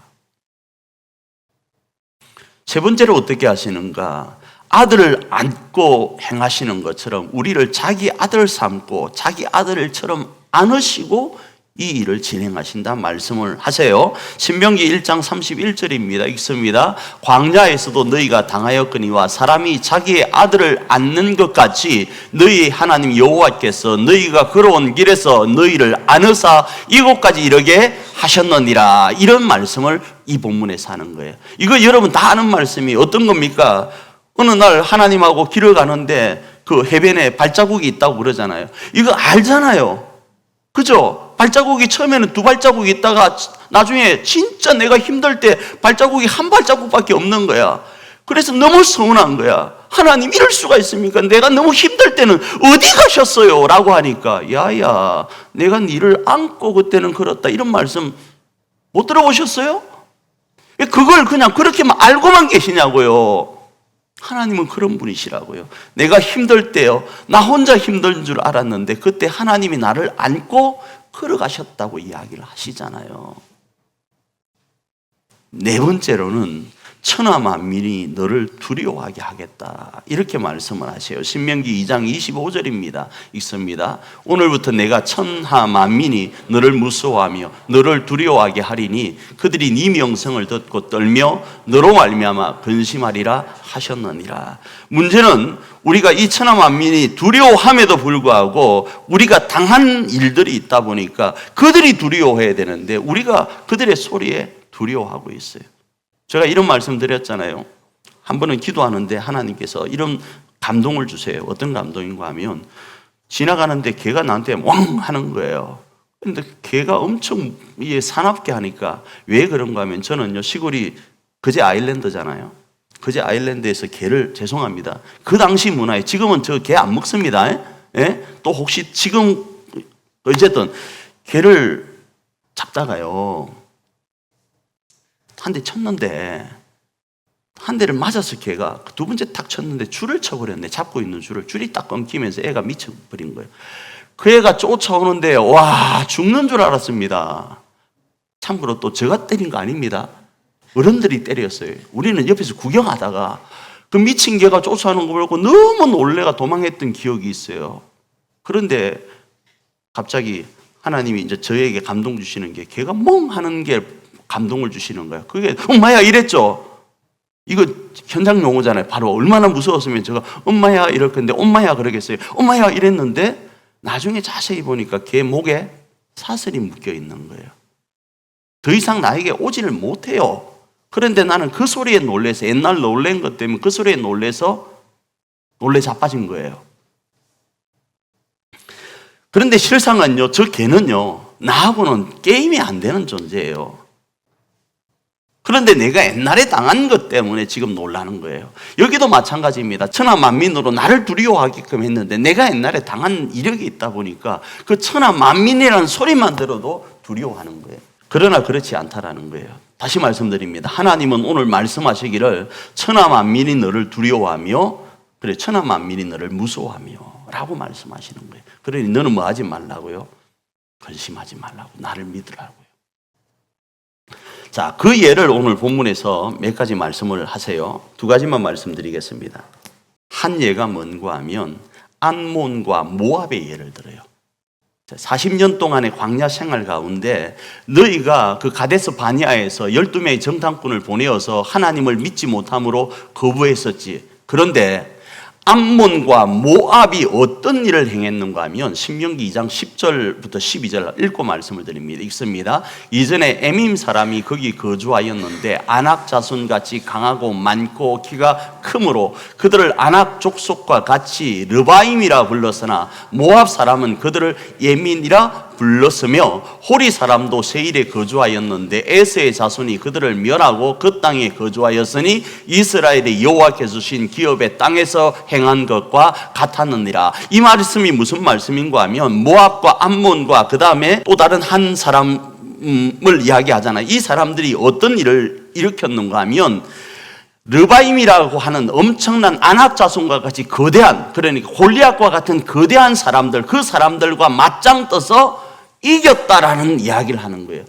세 번째로 어떻게 하시는가? 아들을 안고 행하시는 것처럼 우리를 자기 아들 삼고 자기 아들처럼 안으시고 이 일을 진행하신다 말씀을 하세요. 신명기 1장 31절입니다. 읽습니다. 광야에서도 너희가 당하였거니와 사람이 자기의 아들을 안는 것 같이 너희 하나님 여호와께서 너희가 걸어온 길에서 너희를 안으사 이곳까지 이르게 하셨느니라. 이런 말씀을 이 본문에서 하는 거예요. 이거 여러분 다 아는 말씀이 어떤 겁니까? 어느 날 하나님하고 길을 가는데 그 해변에 발자국이 있다고 그러잖아요. 이거 알잖아요. 그죠? 발자국이 처음에는 2발자국이 있다가 나중에 진짜 내가 힘들 때 발자국이 1발자국밖에 없는 거야. 그래서 너무 서운한 거야. 하나님 이럴 수가 있습니까? 내가 너무 힘들 때는 어디 가셨어요? 라고 하니까 야야 내가 니를 안고 그때는 걸었다. 이런 말씀 못 들어보셨어요? 그걸 그냥 그렇게만 알고만 계시냐고요. 하나님은 그런 분이시라고요. 내가 힘들 때요, 나 혼자 힘든 줄 알았는데 그때 하나님이 나를 안고 걸어가셨다고 이야기를 하시잖아요. 네 번째로는 천하 만민이 너를 두려워하게 하겠다, 이렇게 말씀을 하세요. 신명기 2장 25절입니다. 읽습니다. 오늘부터 내가 천하 만민이 너를 무서워하며 너를 두려워하게 하리니 그들이 네 명성을 듣고 떨며 너로 말미암아 근심하리라 하셨느니라. 문제는 우리가 이 천하 만민이 두려워함에도 불구하고 우리가 당한 일들이 있다 보니까 그들이 두려워해야 되는데 우리가 그들의 소리에 두려워하고 있어요. 제가 이런 말씀 드렸잖아요. 한 번은 기도하는데 하나님께서 이런 감동을 주세요. 어떤 감동인가 하면 지나가는데 개가 나한테 왕 하는 거예요. 그런데 개가 엄청 사납게 하니까 왜 그런가 하면 저는요, 시골이 거제 아일랜드잖아요. 거제 아일랜드에서 개를, 죄송합니다, 그 당시 문화에, 지금은 저 개 안 먹습니다. 예? 또 혹시 지금 어쨌든 개를 잡다가요 한 대 쳤는데, 한 대를 맞아서 걔가 2번째 탁 쳤는데 줄을 쳐버렸네. 잡고 있는 줄이 딱 끊기면서 애가 미쳐버린 거예요. 그 애가 쫓아오는데 와, 죽는 줄 알았습니다. 참고로 또 제가 때린 거 아닙니다. 어른들이 때렸어요. 우리는 옆에서 구경하다가 그 미친 개가 쫓아오는 거 보고 너무 놀래가 도망했던 기억이 있어요. 그런데 갑자기 하나님이 이제 저에게 감동 주시는 게, 걔가 멍 하는 게 감동을 주시는 거예요. 그게 엄마야 이랬죠. 이거 현장 용어잖아요. 바로 얼마나 무서웠으면 제가 엄마야 이럴 건데 엄마야 그러겠어요. 엄마야 이랬는데 나중에 자세히 보니까 걔 목에 사슬이 묶여 있는 거예요. 더 이상 나에게 오지를 못해요. 그런데 나는 그 소리에 놀래서, 옛날 놀란 것 때문에 그 소리에 놀래서 놀래 자빠진 거예요. 그런데 실상은요, 저 개는요 나하고는 게임이 안 되는 존재예요. 그런데 내가 옛날에 당한 것 때문에 지금 놀라는 거예요. 여기도 마찬가지입니다. 천하 만민으로 나를 두려워하게끔 했는데 내가 옛날에 당한 이력이 있다 보니까 그 천하 만민이라는 소리만 들어도 두려워하는 거예요. 그러나 그렇지 않다라는 거예요. 다시 말씀드립니다. 하나님은 오늘 말씀하시기를 천하 만민이 너를 두려워하며, 그래, 천하 만민이 너를 무서워하며 라고 말씀하시는 거예요. 그러니 너는 뭐 하지 말라고요? 근심하지 말라고, 나를 믿으라고요. 자, 그 예를 오늘 본문에서 몇 가지 말씀을 하세요. 2가지만 말씀드리겠습니다. 한 예가 뭔가 하면 암몬과 모압의 예를 들어요. 40년 동안의 광야 생활 가운데 너희가 그 가데스 바니아에서 12명의 정탐꾼을 보내어서 하나님을 믿지 못함으로 거부했었지. 그런데 암몬과 모압이 어떤 일을 행했는가 하면 신명기 2장 10절부터 12절 읽고 말씀을 드립니다. 읽습니다. 이전에 에밈 사람이 거기 거주하였는데 아낙 자손같이 강하고 많고 키가 크므로 그들을 아낙 족속과 같이 르바임이라 불렀으나 모압 사람은 그들을 예민이라 불렀으며 호리 사람도 세일에 거주하였는데 에스의 자손이 그들을 멸하고 그 땅에 거주하였으니 이스라엘의 여호와께서 주신 기업의 땅에서 행한 것과 같았느니라. 이 말씀이 무슨 말씀인가 하면 모압과 암몬과 그 다음에 또 다른 한 사람을 이야기하잖아요. 이 사람들이 어떤 일을 일으켰는가 하면 르바임이라고 하는 엄청난 아낙 자손과 같이 거대한, 그러니까 골리앗과 같은 거대한 사람들, 그 사람들과 맞짱 떠서 이겼다라는 이야기를 하는 거예요.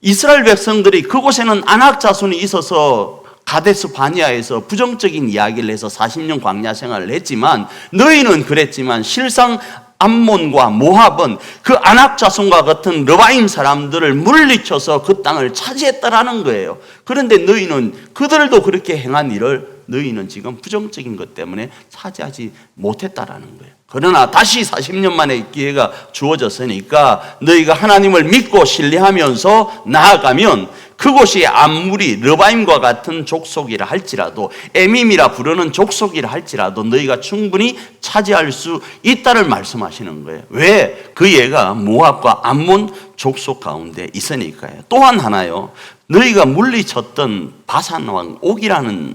이스라엘 백성들이 그곳에는 아낙 자손이 있어서 가데스 바니아에서 부정적인 이야기를 해서 40년 광야 생활을 했지만, 너희는 그랬지만 실상 암몬과 모압은 그 아낙 자손과 같은 르바임 사람들을 물리쳐서 그 땅을 차지했다라는 거예요. 그런데 너희는 그들도 그렇게 행한 일을 너희는 지금 부정적인 것 때문에 차지하지 못했다라는 거예요. 그러나 다시 40년 만에 기회가 주어졌으니까 너희가 하나님을 믿고 신뢰하면서 나아가면 그곳이 아무리 르바임과 같은 족속이라 할지라도 에밈이라 부르는 족속이라 할지라도 너희가 충분히 차지할 수 있다를 말씀하시는 거예요. 왜? 그 예가 모압과 암몬 족속 가운데 있으니까요. 또한 하나요. 너희가 물리쳤던 바산 왕 옥이라는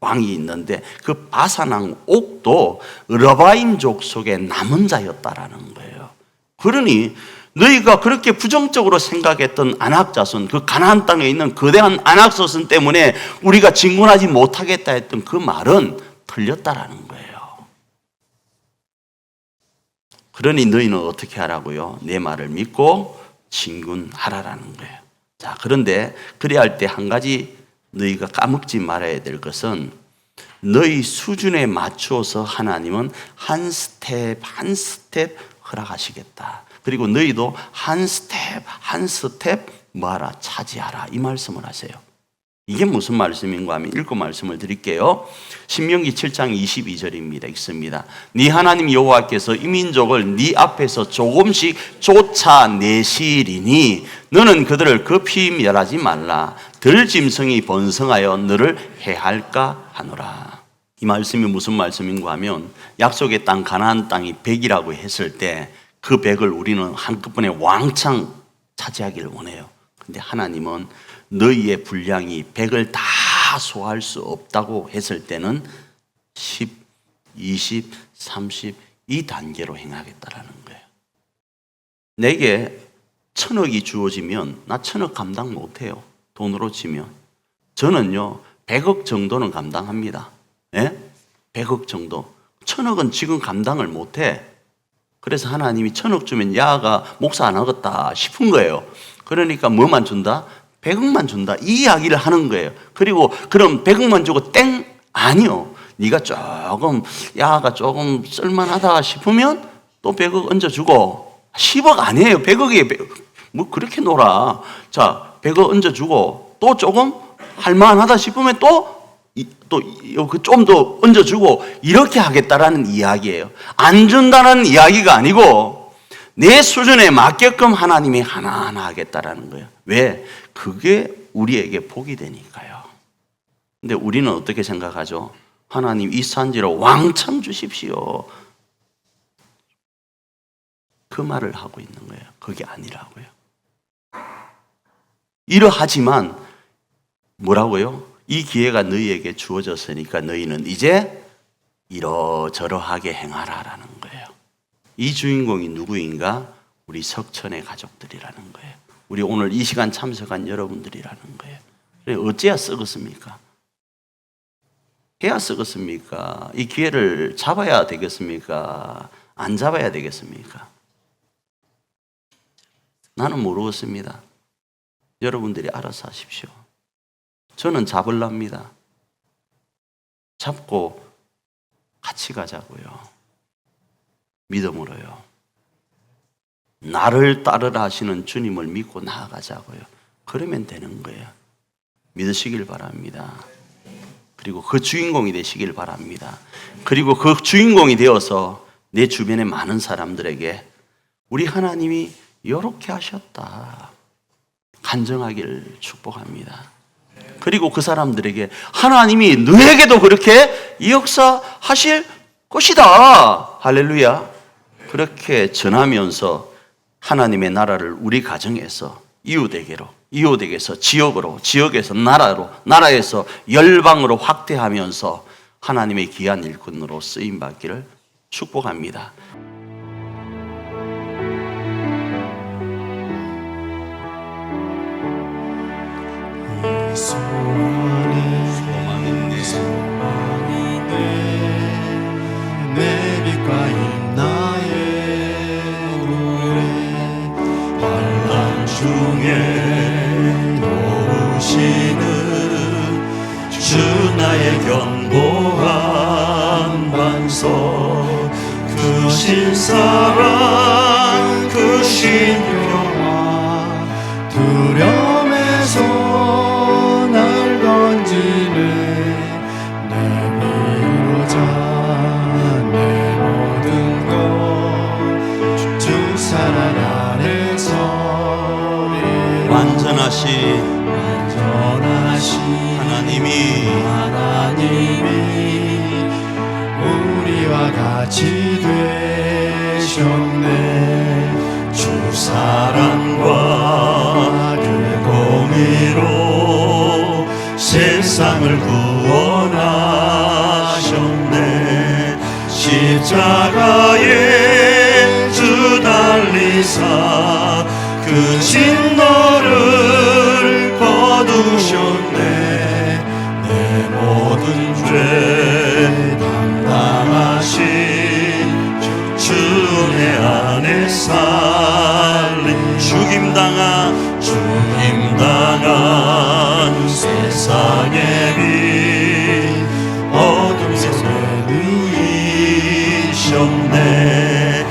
왕이 있는데 그 바산 왕 옥도 르바임 족속의 남은 자였다라는 거예요. 그러니 너희가 그렇게 부정적으로 생각했던 아낙 자손, 그 가나안 땅에 있는 거대한 아낙 자손 때문에 우리가 진군하지 못하겠다 했던 그 말은 틀렸다라는 거예요. 그러니 너희는 어떻게 하라고요? 내 말을 믿고 진군하라라는 거예요. 자, 그런데 그래야 할 때 한 가지 너희가 까먹지 말아야 될 것은 너희 수준에 맞춰서 하나님은 한 스텝 한 스텝 허락하시겠다. 그리고 너희도 한 스텝 한 스텝 뭐하라? 차지하라. 이 말씀을 하세요. 이게 무슨 말씀인가 하면 읽고 말씀을 드릴게요. 신명기 7장 22절입니다. 읽습니다. 네 하나님 여호와께서 이 민족을 네 앞에서 조금씩 쫓아내시리니 너는 그들을 급히 멸하지 말라. 들짐승이 번성하여 너를 해할까 하노라. 이 말씀이 무슨 말씀인가 하면 약속의 땅 가나안 땅이 100이라고 했을 때 그 100을 우리는 한꺼번에 왕창 차지하기를 원해요. 근데 하나님은 너희의 분량이 100을 다 소화할 수 없다고 했을 때는 10, 20, 30 이 단계로 행하겠다라는 거예요. 내게 1000억이 주어지면 나 1000억 감당 못해요. 돈으로 치면. 저는요 100억 정도는 감당합니다. 예? 100억 정도. 1000억은 지금 감당을 못해. 그래서 하나님이 1000억 주면 야가 목사 안 하겠다 싶은 거예요. 그러니까 뭐만 준다? 100억만 준다. 이 이야기를 하는 거예요. 그리고 그럼 100억만 주고 땡? 아니요. 네가 조금 야가 조금 쓸만하다 싶으면 또 100억 얹어주고 10억 아니에요. 100억에 뭐 그렇게 놀아. 자, 100억 얹어주고 또 조금 할만하다 싶으면 또 좀 더 얹어주고 이렇게 하겠다라는 이야기예요. 안 준다는 이야기가 아니고 내 수준에 맞게끔 하나님이 하나하나 하겠다라는 거예요. 왜? 그게 우리에게 복이 되니까요. 근데 우리는 어떻게 생각하죠? 하나님 이 산지로 왕창 주십시오. 그 말을 하고 있는 거예요. 그게 아니라고요. 이러하지만 뭐라고요? 이 기회가 너희에게 주어졌으니까 너희는 이제 이러저러하게 행하라라는 거예요. 이 주인공이 누구인가? 우리 석천의 가족들이라는 거예요. 우리 오늘 이 시간 참석한 여러분들이라는 거예요. 어째야 쓰겠습니까? 해야 쓰겠습니까? 이 기회를 잡아야 되겠습니까? 안 잡아야 되겠습니까? 나는 모르겠습니다. 여러분들이 알아서 하십시오. 저는 잡으랍니다. 잡고 같이 가자고요. 믿음으로요. 나를 따르라 하시는 주님을 믿고 나아가자고요. 그러면 되는 거예요. 믿으시길 바랍니다. 그리고 그 주인공이 되시길 바랍니다. 그리고 그 주인공이 되어서 내 주변의 많은 사람들에게 우리 하나님이 이렇게 하셨다 간증하기를 축복합니다. 그리고 그 사람들에게 하나님이 너에게도 그렇게 이 역사 하실 것이다. 할렐루야. 그렇게 전하면서 하나님의 나라를 우리 가정에서 이웃에게로, 이웃에게서 지역으로, 지역에서 나라로, 나라에서 열방으로 확대하면서 하나님의 귀한 일꾼으로 쓰임 받기를 축복합니다. 내 빛과 나의 노래 환난 중에 도우시는 주 나의 견고한 반석 그 그 신사랑 그 신평화 두려움에서 날 건지네 내 위로자 내 모든 것 주 사랑 안에서 완전하신 하나님이 우리와 같이 되셨네 주 사랑과 그 공의로 세상을 구원하셨네 십자가에 주 달리사 그 진노를 거두셨네 내 모든 죄 담당하신 주 은혜 안에 살린 죽임당한 세상의 빛 어둠에서 누이셨네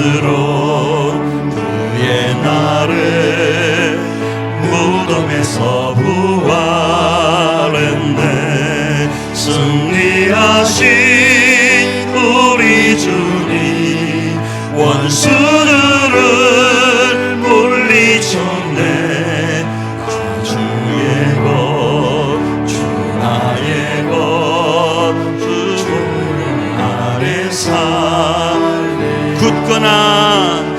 영광스러운 그의 날에 무덤에서 부활했네 승리하신 우리 주님 원수들을 물리쳤네 주의 것 주 나의 것 주 아래 살리 굳건한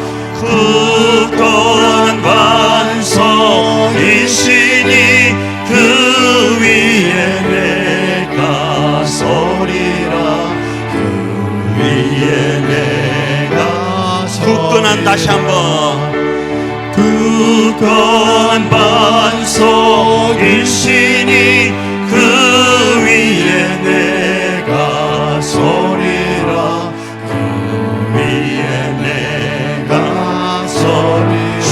반석이시니 그 위에 내가 서리라 그 위에 내가 굳건한 다시 한번 굳건한 반석이시니 그 위에 내가 서리라 그 위에 내가 서리라 주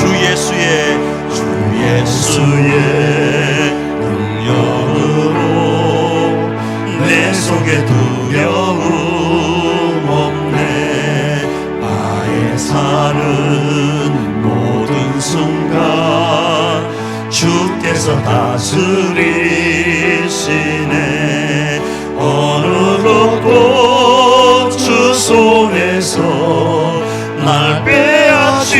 예수의 능력으로 내 속에 두려움 없네 나의 사는 모든 순간 주께서 다스리시네 어느 곳도 주 손에서 날 빼앗지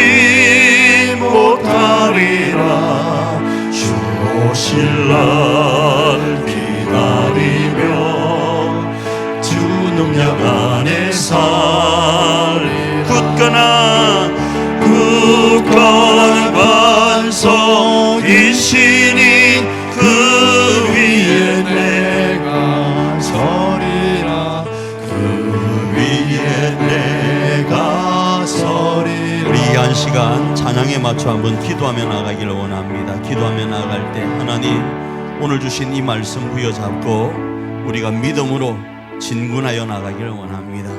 못하리라 주 오실 날 기다리며 주 능력 안에 살리 굳건한 반석이시니 그 위에 내가 서리라 그 위에 내가 서리라 우리 이 한 시간 찬양에 맞춰 한번 기도하며 나가기를 원합니다. 기도하며 나갈 때 하나님 오늘 주신 이 말씀 부여잡고 우리가 믿음으로 진군하여 나가기를 원합니다.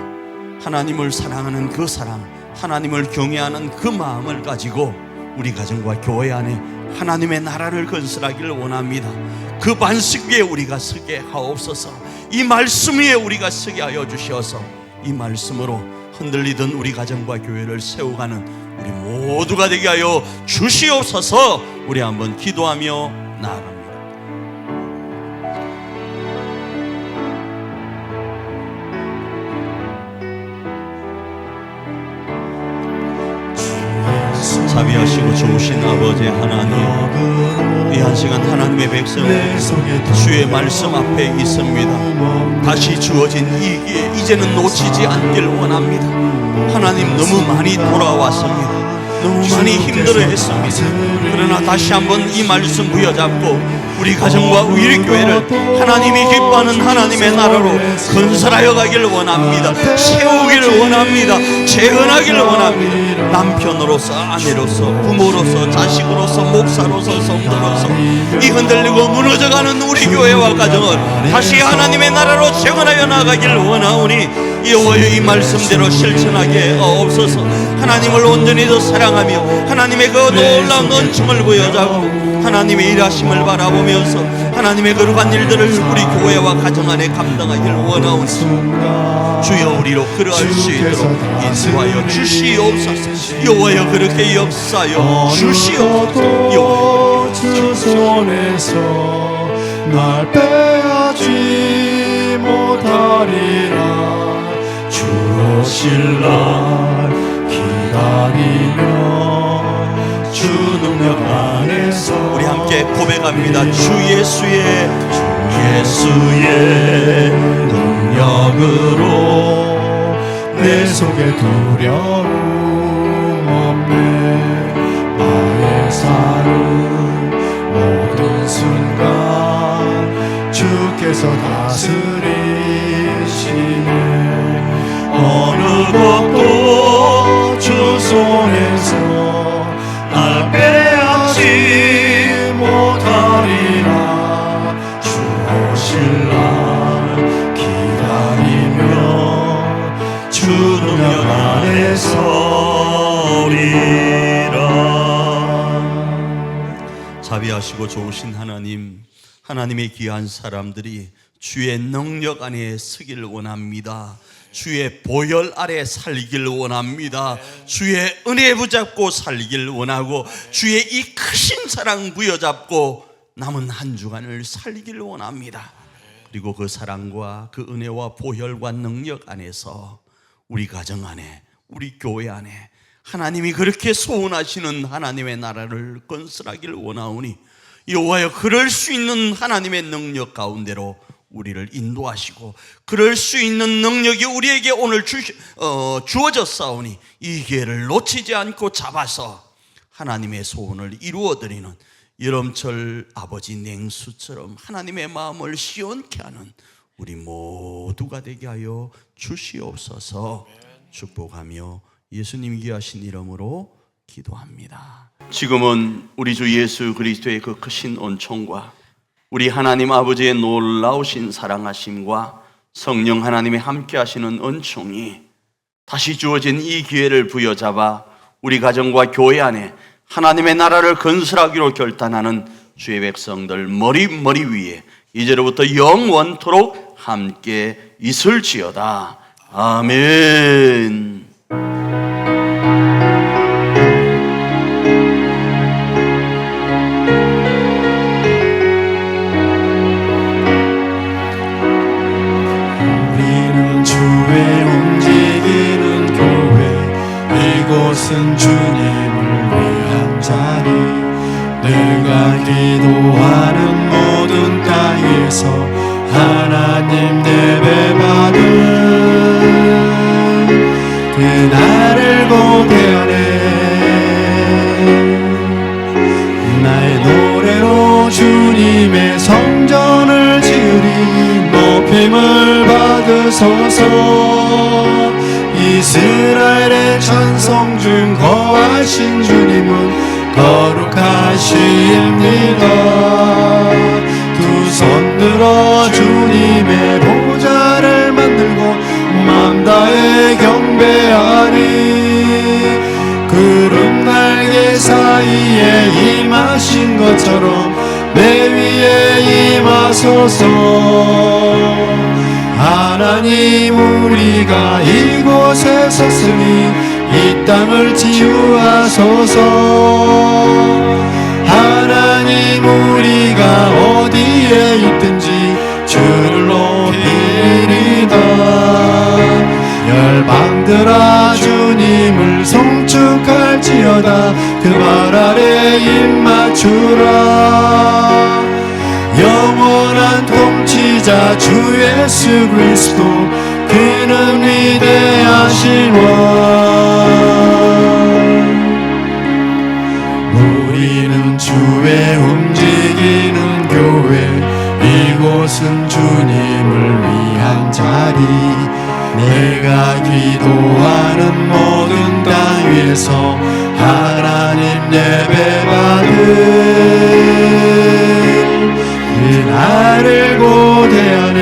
하나님을 사랑하는 그 사랑, 하나님을 경외하는 그 마음을 가지고 우리 가정과 교회 안에 하나님의 나라를 건설하기를 원합니다. 그 반석 위에 우리가 서게 하옵소서. 이 말씀 위에 우리가 서게 하여 주시어서 이 말씀으로 흔들리던 우리 가정과 교회를 세워가는 우리 모두가 되게 하여 주시옵소서. 우리 한번 기도하며 나아갑니다. 자비하시고 좋으신 아버지 하나님, 이 한 시간 하나님의 백성 주의 말씀 앞에 있습니다. 다시 주어진 이 기회 이제는 놓치지 않길 원합니다. 하나님 너무 많이 돌아왔습니다. 너무 많이 힘들어했습니다. 그러나 다시 한번 이 말씀 부여잡고 우리 가정과 우리 교회를 하나님이 기뻐하는 하나님의 나라로 건설하여 가기를 원합니다. 세우기를 원합니다. 재건하기를 원합니다. 남편으로서, 아내로서, 부모로서, 자식으로서, 목사로서, 성도로서 이 흔들리고 무너져가는 우리 교회와 가정을 다시 하나님의 나라로 재건하여 나가기를 원하오니 여호와의 이 말씀대로 실천하게 하옵소서. 하나님을 온전히 더 사랑하며 하나님의 그 놀라운 은총을 보여잡고 하나님의 일하심을 바라보면서 하나님의 거룩한 일들을 우리 교회와 가정 안에 감당하기를 원하오니 주여 우리로 걸어갈 수 있도록 인도하여 주시옵소서. 여호와여 그렇게 역사여 주시옵소서. 여호와여 주 손에서 날 빼앗지 못하리라. 주 오실 날 기다리며 주 능력 안에서 우리 함께 고백합니다. 주 예수의 능력으로 내 속에 두려움 없네. 나의 사는 모든 순간 주께서 다스리시네. 어느 것도 주 손에서 날 빼앗지 못하리라. 주 오실 날 기다리며 주 능력 안에 서리라. 자비하시고 좋으신 하나님, 하나님의 귀한 사람들이 주의 능력 안에 서기를 원합니다. 주의 보혈 아래 살기를 원합니다. 주의 은혜 붙잡고 살기를 원하고 주의 이 크신 사랑 부여잡고 남은 한 주간을 살기를 원합니다. 그리고 그 사랑과 그 은혜와 보혈과 능력 안에서 우리 가정 안에, 우리 교회 안에 하나님이 그렇게 소원하시는 하나님의 나라를 건설하기를 원하오니 여호와여 그럴 수 있는 하나님의 능력 가운데로 우리를 인도하시고 그럴 수 있는 능력이 우리에게 오늘 주어졌사오니 이 기회를 놓치지 않고 잡아서 하나님의 소원을 이루어드리는 여름철 아버지 냉수처럼 하나님의 마음을 시원케 하는 우리 모두가 되게 하여 주시옵소서. 축복하며 예수님 귀하신 이름으로 기도합니다. 지금은 우리 주 예수 그리스도의 그 크신 은총과 우리 하나님 아버지의 놀라우신 사랑하심과 성령 하나님의 함께 하시는 은총이 다시 주어진 이 기회를 부여잡아 우리 가정과 교회 안에 하나님의 나라를 건설하기로 결단하는 주의 백성들 머리 위에 이제로부터 영원토록 함께 있을지어다. 아멘. 이곳은 주님을 위한 자리. 내가 기도하는 모든 땅에서 하나님 예배받은 그날을 고대하네. 나의 노래로 주님의 성전을 지으리. 높임을 받으소서. 이스라엘의 찬송 중 거하신 주님은 거룩하십니다. 두 손 들어 주님의 보좌를 만들고 맘 다해 경배하리. 구름 날개 사이에 임하신 것처럼 내 위에 임하소서. 하나님 우리가 이곳에 섰으니 이 땅을 치유하소서. 하나님 우리가 어디에 있든지 주를 높이리다. 열방들아 주님을 송축할지어다. 그 발 아래 입 맞추라. 영원한 통치자 주 예수 그리스도 그는 위대하신 왕. 우리는 주의 움직이는 교회. 이곳은 주님을 위한 자리. 내가 기도하는 모든 땅 위에서 하나님 예배받은 그날을 고대하네.